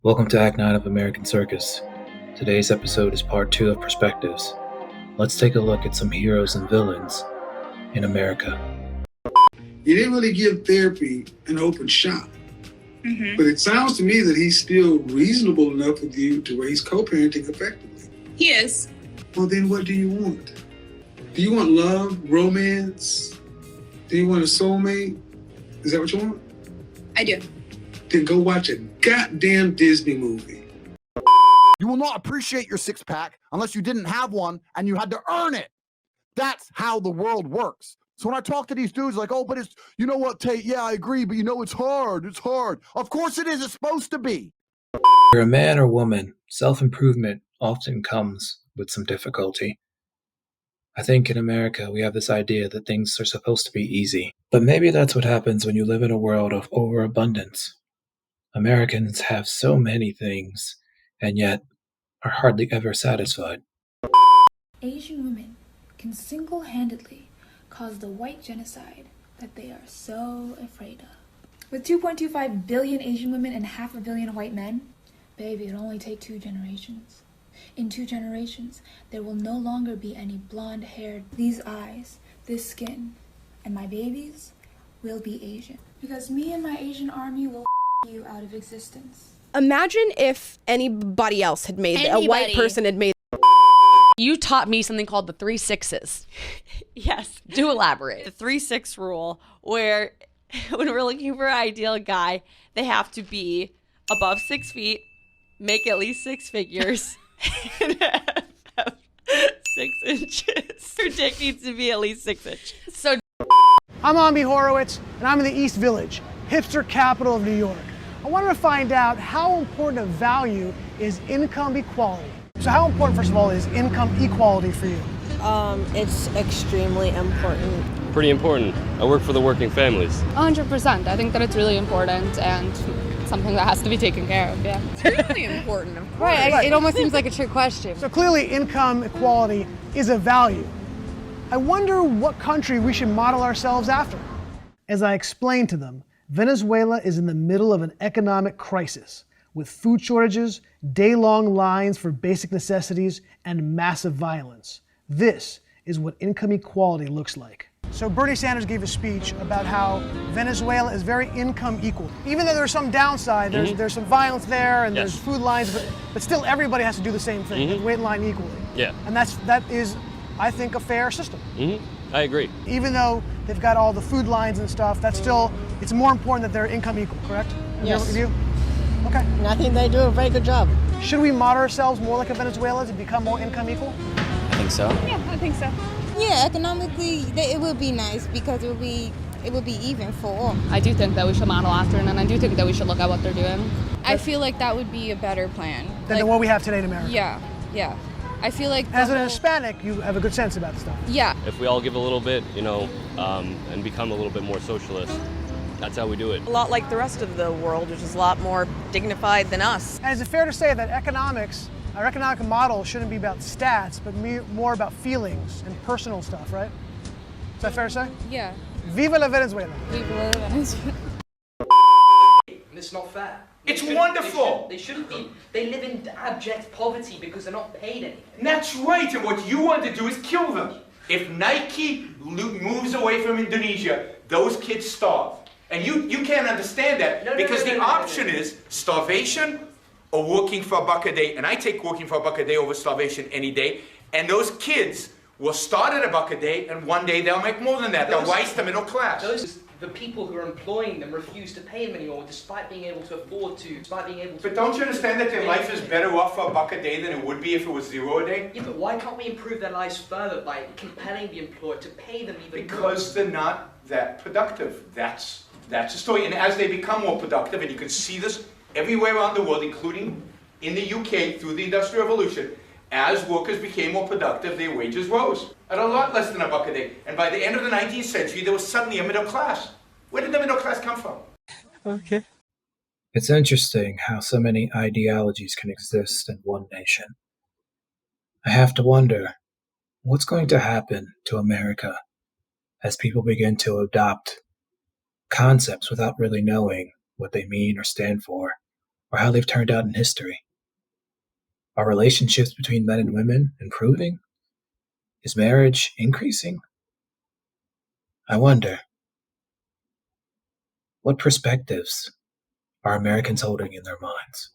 Welcome to Act 9 of American Circus. Today's episode is part 2 of Perspectives. Let's take a look at some heroes and villains in America. You didn't really give therapy an open shot. But it sounds to me that he's still reasonable enough with you to raise co-parenting effectively. He is. Well, then what do you want? Do you want love, romance? Do you want a soulmate? Is that what you want? I do. Then go watch a goddamn Disney movie. You will not appreciate your six-pack unless you didn't have one and you had to earn it. That's how the world works. So when I talk to these dudes like, oh, but it's, you know what, Tate, yeah, I agree, but you know, it's hard. It's hard. Of course it is. It's supposed to be. You're a man or woman, self-improvement often comes with some difficulty. I think in America we have this idea that things are supposed to be easy. But maybe that's what happens when you live in a world of overabundance. Americans have so many things, and yet are hardly ever satisfied. Asian women can single-handedly cause the white genocide that they are so afraid of. With 2.25 billion Asian women and 500 million white men, baby, it'll only take 2 generations. In 2 generations, there will no longer be any blonde-haired, these eyes, this skin, and my babies will be Asian. Because me and my Asian army will you out of existence. Imagine if anybody else had made a white person had made. You taught me something called the 3 6s. Yes. Do elaborate. The 3-6 rule, where when we're looking for an ideal guy, they have to be above 6 feet, make at least 6 figures, and have 6 inches. Your dick needs to be at least 6 inches. So I'm Ambi Horowitz, and I'm in the East Village, hipster capital of New York. I wanted to find out how important a value is income equality. So how important, first of all, is income equality for you? It's extremely important. Pretty important. I work for the working families. 100%. I think that it's really important and something that has to be taken care of, yeah. it's really important, of course. Right, it almost seems like a trick question. So clearly income equality is a value. I wonder what country we should model ourselves after. As I explained to them, Venezuela is in the middle of an economic crisis, with food shortages, day-long lines for basic necessities, and massive violence. This is what income equality looks like. So Bernie Sanders gave a speech about how Venezuela is very income equal. Even though there's some downside, there's some violence there, and there's food lines, but still everybody has to do the same thing, wait in line equally. Yeah. And that is, I think, a fair system. I agree. Even though they've got all the food lines and stuff, that's still, it's more important that they're income equal, correct? Yes. With you? Okay. And I think they do a very good job. Should we model ourselves more like a Venezuela to become more income equal? I think so. Yeah, I think so. Yeah, economically, it would be nice because it would be even for all. I do think that we should model after, and I do think that we should look at what they're doing. I feel like that would be a better plan. Than what we have today in America. Yeah. I feel like as an Hispanic, you have a good sense about stuff. Yeah. If we all give a little bit, and become a little bit more socialist, that's how we do it. A lot like the rest of the world, which is a lot more dignified than us. And is it fair to say that our economic model shouldn't be about stats, but more about feelings and personal stuff, right? Is that fair to say? Yeah. Viva la Venezuela. Viva la Venezuela. It's not fair. It's wonderful. They shouldn't be. They live in abject poverty because they're not paid anything. That's right, and what you want to do is kill them. If Nike moves away from Indonesia, those kids starve. And you can't understand that because the option is starvation or working for a buck a day. And I take working for a buck a day over starvation any day. And those kids will start at a buck a day, and one day they'll make more than that. They'll rise to middle class. The people who are employing them refuse to pay them anymore, despite being able to afford to. But don't you understand that their life is better off for a buck a day than it would be if it was $0 a day? Yeah, but why can't we improve their lives further by compelling the employer to pay them even more? Because they're not that productive. That's the story. And as they become more productive, and you can see this everywhere around the world, including in the UK through the Industrial Revolution, as workers became more productive, their wages rose at a lot less than a buck a day. And by the end of the 19th century, there was suddenly a middle class. Where did the middle class come from? Okay. It's interesting how so many ideologies can exist in one nation. I have to wonder, what's going to happen to America as people begin to adopt concepts without really knowing what they mean or stand for? or how they've turned out in history? Are relationships between men and women improving? Is marriage increasing? I wonder, what perspectives are Americans holding in their minds?